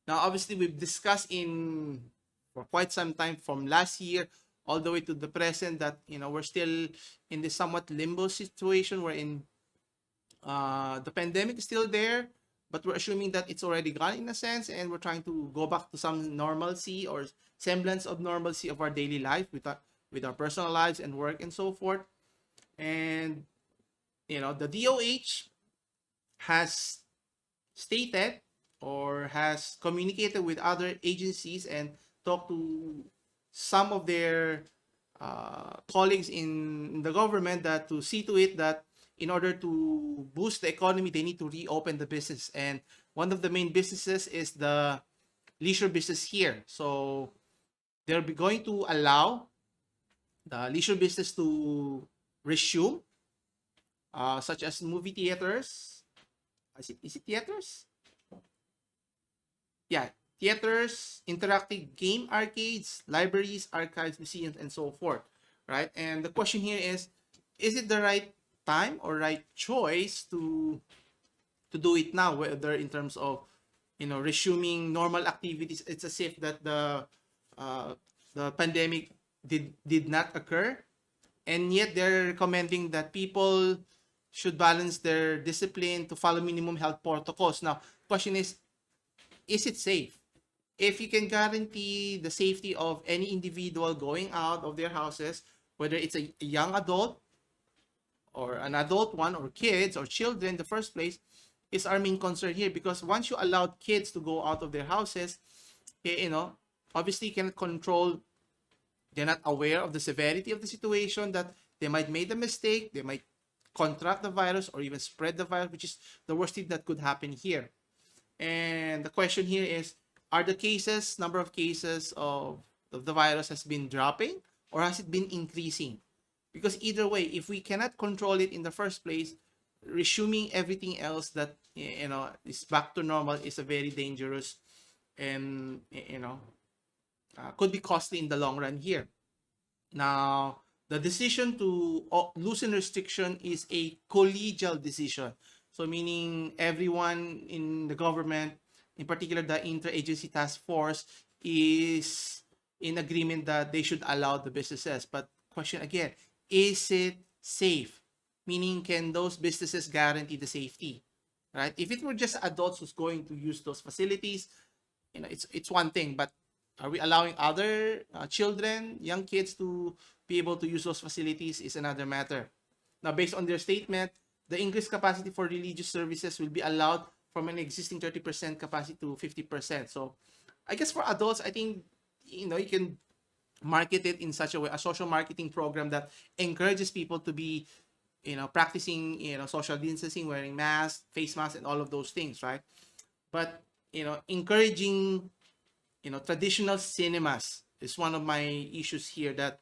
Now, obviously, we've discussed for quite some time from last year all the way to the present that we're still in this somewhat limbo situation wherein the pandemic is still there, but we're assuming that it's already gone in a sense, and we're trying to go back to some normalcy or semblance of normalcy of our daily life with our personal lives and work and so forth. And the DOH has stated or has communicated with other agencies and talked to some of their colleagues in the government that to see to it that in order to boost the economy, they need to reopen the business. And one of the main businesses is the leisure business here. So they're going to allow the leisure business to resume, such as movie theaters. Is it theaters? Yeah, theaters, interactive game arcades, libraries, archives, museums, and so forth, right? And the question here is it the right time or right choice to do it now, whether in terms of resuming normal activities? It's as if that uh, the pandemic did not occur, and yet they're recommending that people should balance their discipline to follow minimum health protocols. Now, question is it safe? If you can guarantee the safety of any individual going out of their houses, whether it's a young adult or an adult one or kids or children in the first place, is our main concern here. Because once you allowed kids to go out of their houses, obviously you cannot control. They're not aware of the severity of the situation, that they might make a mistake, they might contract the virus or even spread the virus, which is the worst thing that could happen here. And the question here is, are the number of cases of the virus has been dropping, or has it been increasing? Because either way, if we cannot control it in the first place, resuming everything else that is back to normal is a very dangerous and could be costly in the long run here. Now, the decision to loosen restriction is a collegial decision. So meaning everyone in the government, in particular the interagency task force, is in agreement that they should allow the businesses. But question again, is it safe? Meaning, can those businesses guarantee the safety? Right? If it were just adults who's going to use those facilities, it's one thing. But are we allowing other children, young kids, to be able to use those facilities is another matter. Now, based on their statement, the increased capacity for religious services will be allowed from an existing 30% capacity to 50%. So, I guess for adults, I think you can market it in such a way, a social marketing program that encourages people to be practicing social distancing, wearing masks, face masks, and all of those things, right? But encouraging traditional cinemas is one of my issues here, that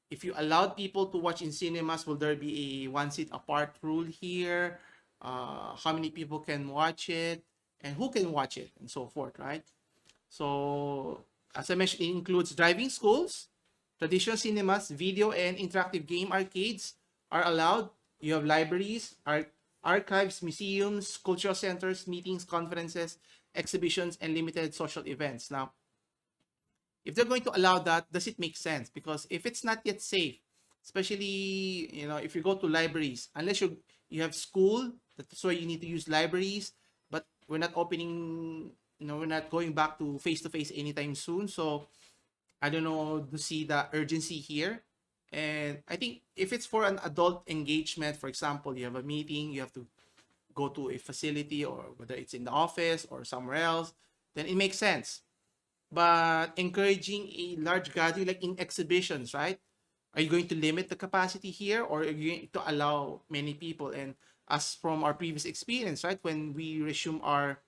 if you allowed people to watch in cinemas, will there be a one seat apart rule here? How many people can watch it, and who can watch it, and so forth, right? So, as I mentioned, it includes driving schools, traditional cinemas, video and interactive game arcades are allowed. You have libraries, archives, museums, cultural centers, meetings, conferences, exhibitions, and limited social events. Now, if they're going to allow that, does it make sense? Because if it's not yet safe, especially if you go to libraries, unless you have school, that's why you need to use libraries. But we're not opening, we're not going back to face anytime soon. So I don't know to see the urgency here. And I think if it's for an adult engagement, for example, you have a meeting, you have to go to a facility, or whether it's in the office or somewhere else, then it makes sense. But encouraging a large gathering like in exhibitions, right? Are you going to limit the capacity here, or are you going to allow many people? And as from our previous experience, right, when we resume our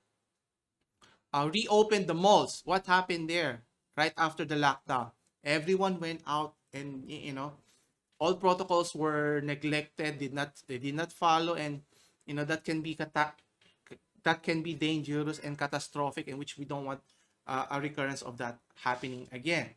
reopen the malls, what happened there right after the lockdown? Everyone went out, and all protocols were neglected, they did not follow, and that can be that can be dangerous and catastrophic, in which we don't want a recurrence of that happening again.